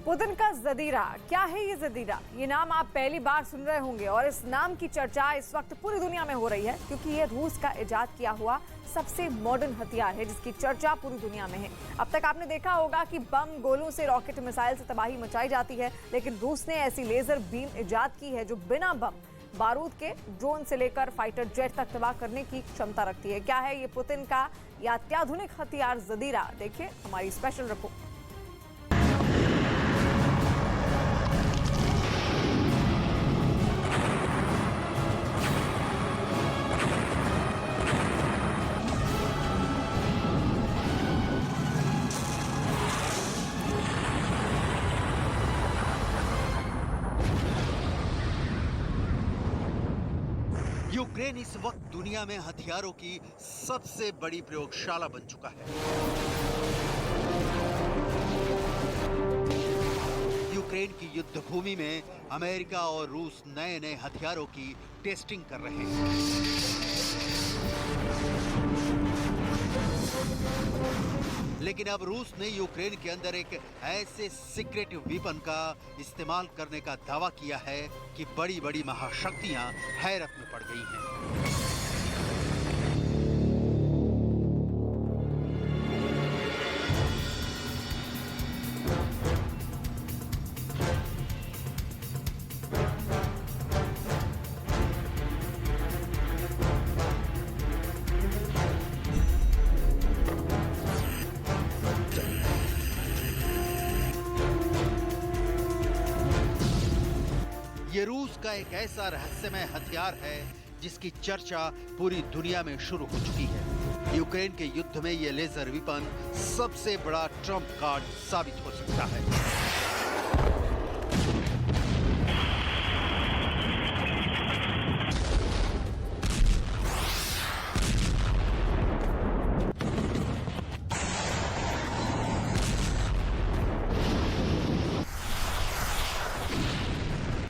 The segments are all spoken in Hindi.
पुतिन का जदीरा, क्या है ये जदीरा? ये नाम आप पहली बार सुन रहे होंगे और इस नाम की चर्चा इस वक्त पूरी दुनिया में हो रही है क्योंकि ये रूस का इजाद किया हुआ सबसे मॉडर्न हथियार है जिसकी चर्चा पूरी दुनिया में है। अब तक आपने देखा होगा कि बम, गोलों से, रॉकेट, मिसाइल से तबाही मचाई जाती है, लेकिन रूस ने ऐसी लेजर बीम इजाद की है जो बिना बम बारूद के ड्रोन से लेकर फाइटर जेट तक तबाह करने की क्षमता रखती है। क्या है ये पुतिन का यह अत्याधुनिक हथियार जदीरा? देखिए हमारी स्पेशल रिपोर्ट। यूक्रेन इस वक्त दुनिया में हथियारों की सबसे बड़ी प्रयोगशाला बन चुका है। यूक्रेन की युद्ध भूमि में अमेरिका और रूस नए नए हथियारों की टेस्टिंग कर रहे हैं। लेकिन अब रूस ने यूक्रेन के अंदर एक ऐसे सीक्रेट वेपन का इस्तेमाल करने का दावा किया है कि बड़ी बड़ी महाशक्तियां हैरत में पड़ गई हैं। ये रूस का एक ऐसा रहस्यमय हथियार है जिसकी चर्चा पूरी दुनिया में शुरू हो चुकी है। यूक्रेन के युद्ध में ये लेजर वेपन सबसे बड़ा ट्रम्प कार्ड साबित हो सकता है।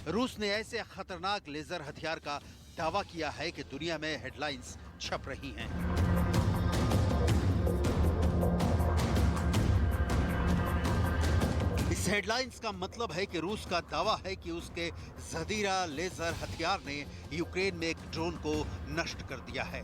रूस ने ऐसे खतरनाक लेजर हथियार का दावा किया है कि दुनिया में हेडलाइंस छप रही हैं। इस हेडलाइंस का मतलब है कि रूस का दावा है कि उसके जदीरा लेजर हथियार ने यूक्रेन में एक ड्रोन को नष्ट कर दिया है।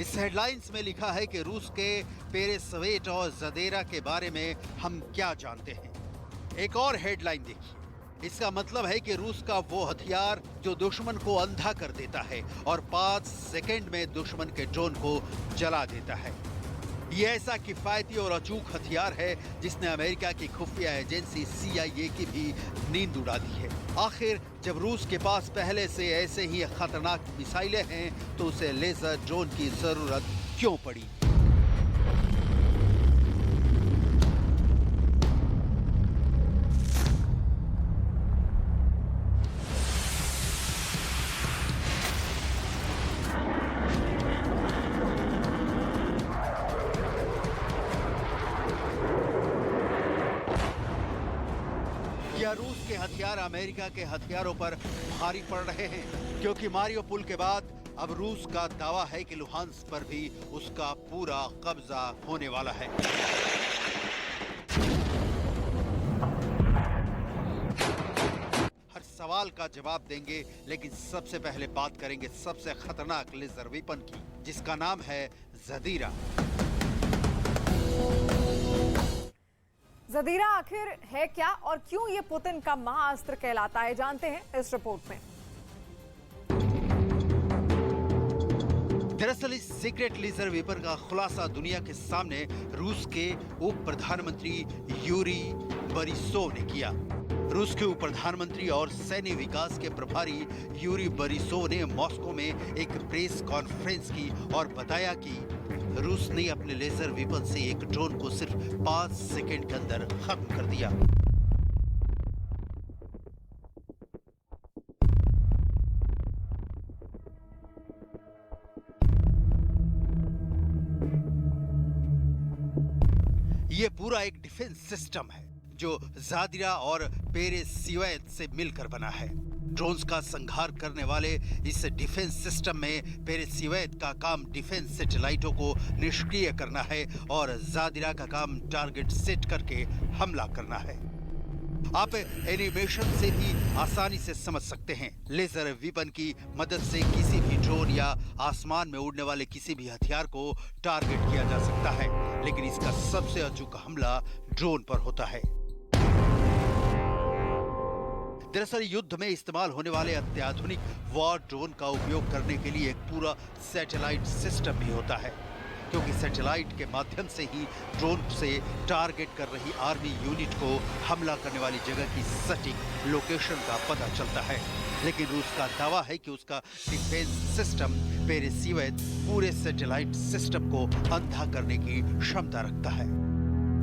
इस हेडलाइंस में लिखा है कि रूस के पेरेस्वेट और जदेरा के बारे में हम क्या जानते हैं। एक और हेडलाइन देखिए, इसका मतलब है कि रूस का वो हथियार जो दुश्मन को अंधा कर देता है और 5 सेकंड में दुश्मन के ड्रोन को जला देता है। ये ऐसा किफायती और अचूक हथियार है जिसने अमेरिका की खुफिया एजेंसी CIA की भी नींद उड़ा दी है। आखिर जब रूस के पास पहले से ऐसे ही खतरनाक मिसाइलें हैं तो उसे लेजर ड्रोन की जरूरत क्यों पड़ी? क्या रूस के हथियार अमेरिका के हथियारों पर भारी पड़ रहे हैं? क्योंकि मारियोपोल के बाद अब रूस का दावा है कि लुहांस्क पर भी उसका पूरा कब्जा होने वाला है। हर सवाल का जवाब देंगे, लेकिन सबसे पहले बात करेंगे सबसे खतरनाक लेजर वेपन की, जिसका नाम है जदीरा। जदीरा आखिर है क्या और क्यों ये पुतिन का महाअस्त्र कहलाता है, जानते हैं इस रिपोर्ट में। दरअसल इस सीक्रेट लेजर वेपन का खुलासा दुनिया के सामने रूस के उप प्रधानमंत्री यूरी बोरिसोव ने किया। रूस के उप प्रधानमंत्री और सैन्य विकास के प्रभारी यूरी बोरिसोव ने मॉस्को में एक प्रेस कॉन्फ्रेंस की और बताया कि रूस ने अपने लेजर वेपन से एक ड्रोन को सिर्फ 5 सेकंड के अंदर खत्म कर दिया। ये पूरा एक डिफेंस सिस्टम है जो जादिरा और पेरेस्वेट से मिलकर बना है। ड्रोन्स का संहार करने वाले इस डिफेंस सिस्टम में पेरेस्वेट का काम डिफेंस सैटेलाइटों को निष्क्रिय करना है और जादिरा का काम टारगेट सेट करके हमला करना है। आप एनिमेशन से भी आसानी से समझ सकते हैं। लेजर वेपन की मदद से किसी भी ड्रोन या आसमान में उड़ने वाले किसी भी हथियार को टारगेट किया जा सकता है, लेकिन इसका सबसे अचूक हमला ड्रोन पर होता है। दरअसल युद्ध में इस्तेमाल होने वाले अत्याधुनिक वॉर ड्रोन का उपयोग करने के लिए एक पूरा सैटेलाइट सिस्टम भी होता है, क्योंकि सैटेलाइट के माध्यम से ही ड्रोन से टारगेट कर रही आर्मी यूनिट को हमला करने वाली जगह की सटीक लोकेशन का पता चलता है। लेकिन रूस का दावा है कि उसका डिफेंस सिस्टम पेरेसिवेट पूरे सैटेलाइट सिस्टम को अंधा करने की क्षमता रखता है।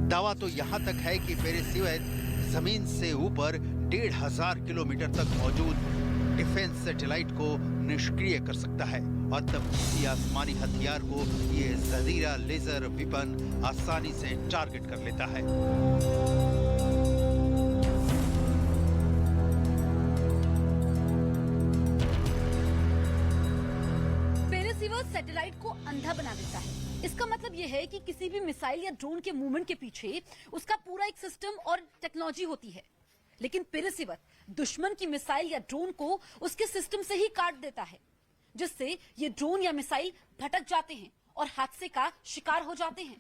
दावा तो यहाँ तक है कि पेरेसिवेट जमीन से ऊपर 1500 किलोमीटर तक मौजूद डिफेंस सैटेलाइट को निष्क्रिय कर सकता है, और तब किसी आसमानी हथियार को ये जदीरा लेजर वेपन आसानी से टारगेट कर लेता है। पेरेसिवेट सैटेलाइट को अंधा बना देता है। इसका मतलब यह है कि किसी भी मिसाइल या ड्रोन के मूवमेंट के पीछे उसका पूरा एक सिस्टम और टेक्नोलॉजी होती है, लेकिन पेरेसिवेट दुश्मन की मिसाइल या ड्रोन को उसके सिस्टम से ही काट देता है, जिससे ये ड्रोन या मिसाइल भटक जाते हैं और हादसे का शिकार हो जाते हैं।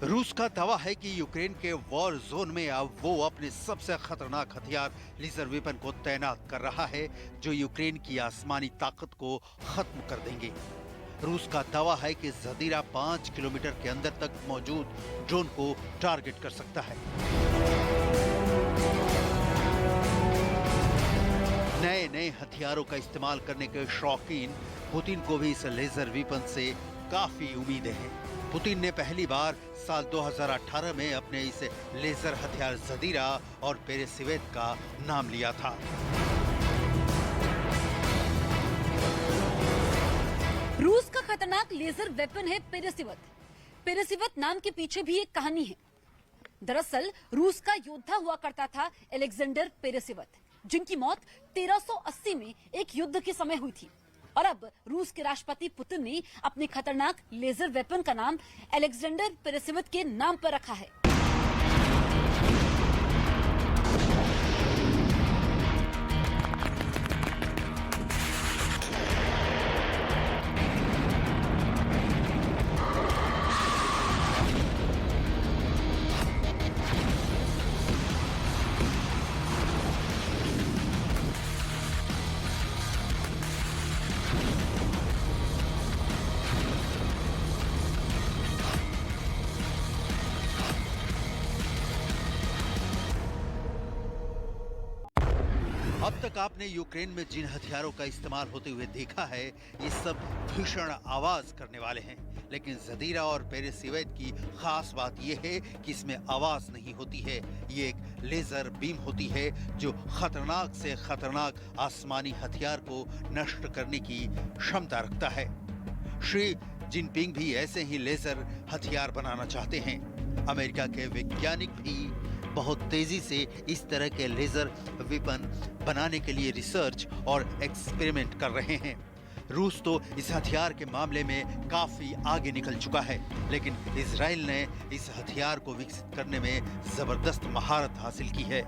रूस का दावा है कि यूक्रेन के वॉर जोन में अब वो अपने सबसे खतरनाक हथियार लेजर वेपन को तैनात कर रहा है, जो यूक्रेन की आसमानी ताकत को खत्म कर देंगे। रूस का दावा है कि जदीरा 5 किलोमीटर के अंदर तक मौजूद ड्रोन को टारगेट कर सकता है। नए नए हथियारों का इस्तेमाल करने के शौकीन पुतिन को भी इस लेजर वेपन से काफी उम्मीदें हैं। पुतिन ने पहली बार साल 2018 में अपने इस लेजर हथियार जदीरा और पेरेसिवेट का नाम लिया था। रूस का खतरनाक लेजर वेपन है पेरेसिवेट। पेरेसिवेट नाम के पीछे भी एक कहानी है। दरअसल रूस का योद्धा हुआ करता था अलेक्जेंडर पेरेसिवेट, जिनकी मौत 1380 में एक युद्ध के समय हुई थी, और अब रूस के राष्ट्रपति पुतिन ने अपने खतरनाक लेजर वेपन का नाम अलेक्जेंडर पेरेसिवेट के नाम पर रखा है। अब तक आपने यूक्रेन में जिन हथियारों का इस्तेमाल होते हुए देखा है, ये सब भीषण आवाज करने वाले हैं, लेकिन जदीरा और पेरेसिवेट की खास बात यह है कि इसमें आवाज नहीं होती है। ये एक लेजर बीम होती है जो खतरनाक से खतरनाक आसमानी हथियार को नष्ट करने की क्षमता रखता है। शी जिनपिंग भी ऐसे ही लेजर हथियार बनाना चाहते हैं। अमेरिका के वैज्ञानिक भी बहुत तेजी से इस तरह के लेजर वेपन बनाने के लिए रिसर्च और एक्सपेरिमेंट कर रहे हैं। रूस तो इस हथियार के मामले में काफी आगे निकल चुका है, लेकिन इजराइल ने इस हथियार को विकसित करने में जबरदस्त महारत हासिल की है।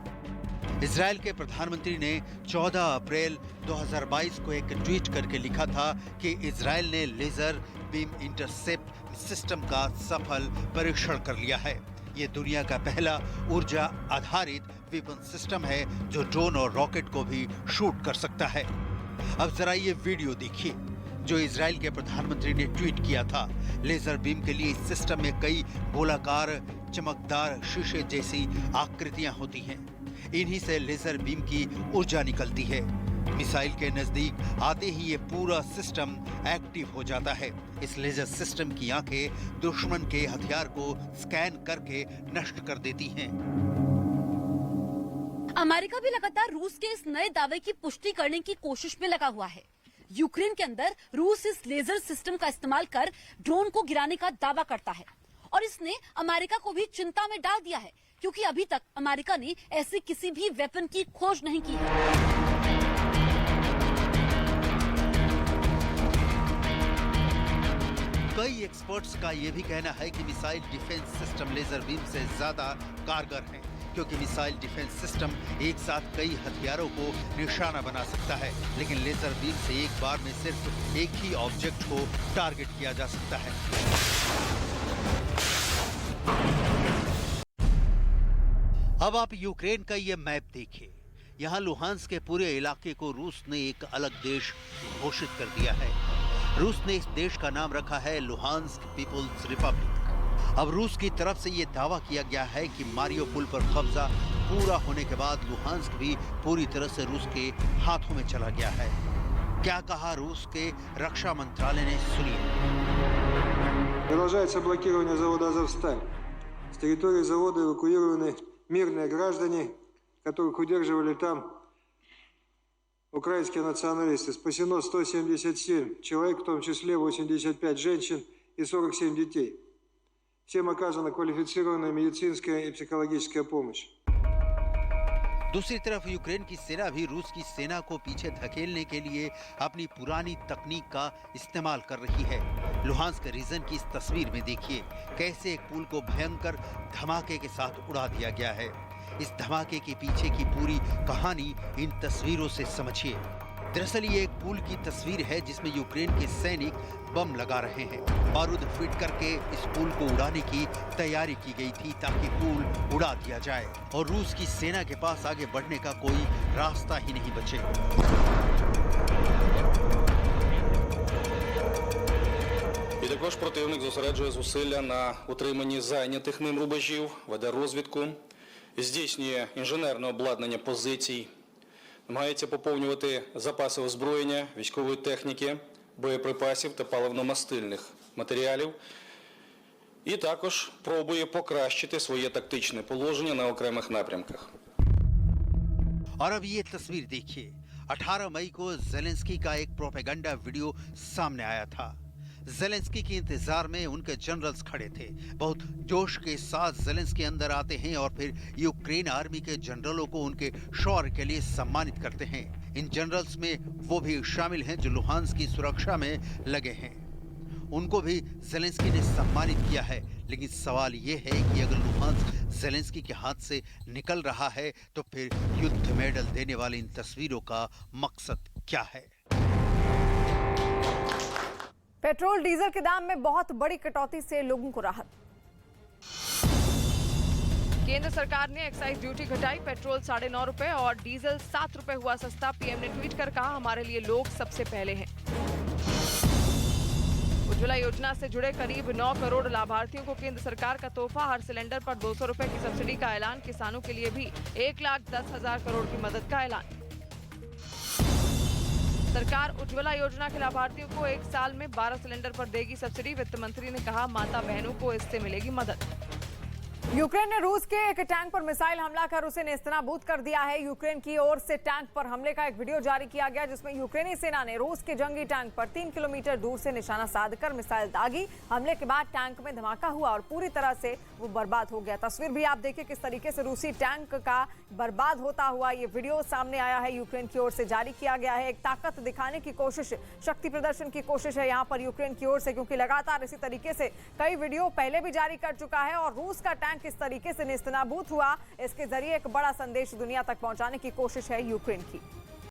इजराइल के प्रधानमंत्री ने 14 अप्रैल 2022 को एक ट्वीट करके लिखा था कि इजराइल ने लेजर बीम इंटरसेप्ट सिस्टम का सफल परीक्षण कर लिया है। ये दुनिया का पहला ऊर्जा आधारित वेपन सिस्टम है जो ड्रोन और रॉकेट को भी शूट कर सकता है। अब जरा ये वीडियो देखिए जो इजराइल के प्रधानमंत्री ने ट्वीट किया था। लेजर बीम के लिए इस सिस्टम में कई गोलाकार चमकदार शीशे जैसी आकृतियां होती हैं। इन्हीं से लेजर बीम की ऊर्जा निकलती है। मिसाइल के नजदीक आते ही ये पूरा सिस्टम एक्टिव हो जाता है। इस लेजर सिस्टम की आंखें दुश्मन के हथियार को स्कैन करके नष्ट कर देती हैं। अमेरिका भी लगातार रूस के इस नए दावे की पुष्टि करने की कोशिश में लगा हुआ है। यूक्रेन के अंदर रूस इस लेजर सिस्टम का इस्तेमाल कर ड्रोन को गिराने का दावा करता है, और इसने अमेरिका को भी चिंता में डाल दिया है, क्योंकि अभी तक अमेरिका ने ऐसे किसी भी वेपन की खोज नहीं की है। कई एक्सपर्ट्स का यह भी कहना है कि missile defence system laser beam से ज्यादा कारगर है, क्योंकि मिसाइल डिफेंस सिस्टम एक साथ कई हथियारों को निशाना बना सकता है, लेकिन लेजर बीम से एक बार में सिर्फ एक ही ऑब्जेक्ट को टारगेट किया जा सकता है। अब आप यूक्रेन का ये मैप देखिए। यहाँ लुहांस्क के पूरे इलाके को रूस ने एक अलग देश घोषित कर दिया है। रूस ने इस देश का नाम रखा है लुहांस्क पीपुल्स रिपब्लिक। अब रूस की तरफ से ये दावा किया गया है कि मारियोपोल पर कब्जा पूरा होने के बाद लुहांस्क भी पूरी तरह से रूस के हाथों में चला गया है। क्या कहा रूस के रक्षा मंत्रालय ने, सुनिए। Продолжается блокирование завода «Азовсталь». С территории завода эвакуированы мирные граждане, которых удерживали там украинские националисты. Спасено 177 человек, в том числе 85 женщин и 47 детей. Всем оказана квалифицированная медицинская и психологическая помощь. दूसरी तरफ यूक्रेन की सेना भी रूस की सेना को पीछे धकेलने के लिए अपनी पुरानी तकनीक का इस्तेमाल कर रही है। लुहांस्क रीजन की इस तस्वीर में देखिए कैसे एक पुल को भयंकर धमाके के साथ उड़ा दिया गया है। इस धमाके के पीछे की पूरी कहानी इन तस्वीरों से समझिए। दरअसल ये एक पुल की तस्वीर है जिसमें यूक्रेन के सैनिक बम लगा रहे हैं। बारूद फिट करके इस पुल को उड़ाने की तैयारी की गई थी ताकि पुल उड़ा दिया जाए और रूस की सेना के पास आगे बढ़ने का कोई रास्ता ही नहीं बचे। І також противник зосереджує зусилля на утриманні зайнятих ним рубежів, веде розвідку, здійснює інженерне обладнання позицій, намагається поповнювати запаси озброєння, військової техніки, боєприпасів та паливно-мастильних матеріалів. І також пробує покращити своє тактичне положення на окремих напрямках. और अब ये तस्वीर देखिए। 18 मई को जेलेंस्की का एक प्रोपेगेंडा वीडियो सामने आया था। जेलेंस्की के इंतजार में उनके जनरल्स खड़े थे। बहुत जोश के साथ जेलेंस्की अंदर आते हैं और फिर यूक्रेन आर्मी के जनरलों को उनके शौर्य के लिए सम्मानित करते हैं। इन जनरल्स में वो भी शामिल हैं जो लुहांस्क की सुरक्षा में लगे हैं। उनको भी जेलेंस्की ने सम्मानित किया है। लेकिन सवाल ये है कि अगर लुहांस्क जेलेंस्की के हाथ से निकल रहा है तो फिर युद्ध मेडल देने वाली इन तस्वीरों का मकसद क्या है? पेट्रोल डीजल के दाम में बहुत बड़ी कटौती से लोगों को राहत। केंद्र सरकार ने एक्साइज ड्यूटी घटाई। पेट्रोल 9.5 रुपए और डीजल 7 रुपए हुआ सस्ता। पीएम ने ट्वीट कर कहा, हमारे लिए लोग सबसे पहले हैं। उज्ज्वला योजना से जुड़े करीब 9 करोड़ लाभार्थियों को केंद्र सरकार का तोहफा। हर सिलेंडर पर 200 रुपए की सब्सिडी का ऐलान। किसानों के लिए भी 1,10,000 करोड़ की मदद का ऐलान। सरकार उज्ज्वला योजना के लाभार्थियों को 1 साल में 12 सिलेंडर पर देगी सब्सिडी। वित्त मंत्री ने कहा, माता बहनों को इससे मिलेगी मदद। यूक्रेन ने रूस के एक टैंक पर मिसाइल हमला कर उसे नेस्तनाबूद कर दिया है। यूक्रेन की ओर से टैंक पर हमले का एक वीडियो जारी किया गया जिसमें यूक्रेनी सेना ने रूस के जंगी टैंक पर 3 किलोमीटर दूर से निशाना साधकर मिसाइल दागी। हमले के बाद टैंक में धमाका हुआ और पूरी तरह से वो बर्बाद हो गया। तस्वीर भी आप देखिए किस तरीके से रूसी टैंक का बर्बाद होता हुआ ये वीडियो सामने आया है। यूक्रेन की ओर से जारी किया गया है। एक ताकत दिखाने की कोशिश, शक्ति प्रदर्शन की कोशिश है यहाँ पर यूक्रेन की ओर से, क्योंकि लगातार इसी तरीके से कई वीडियो पहले भी जारी कर चुका है और रूस का टैंक किस तरीके से नेस्तनाबूद हुआ, इसके जरिए एक बड़ा संदेश दुनिया तक पहुंचाने की कोशिश है यूक्रेन की।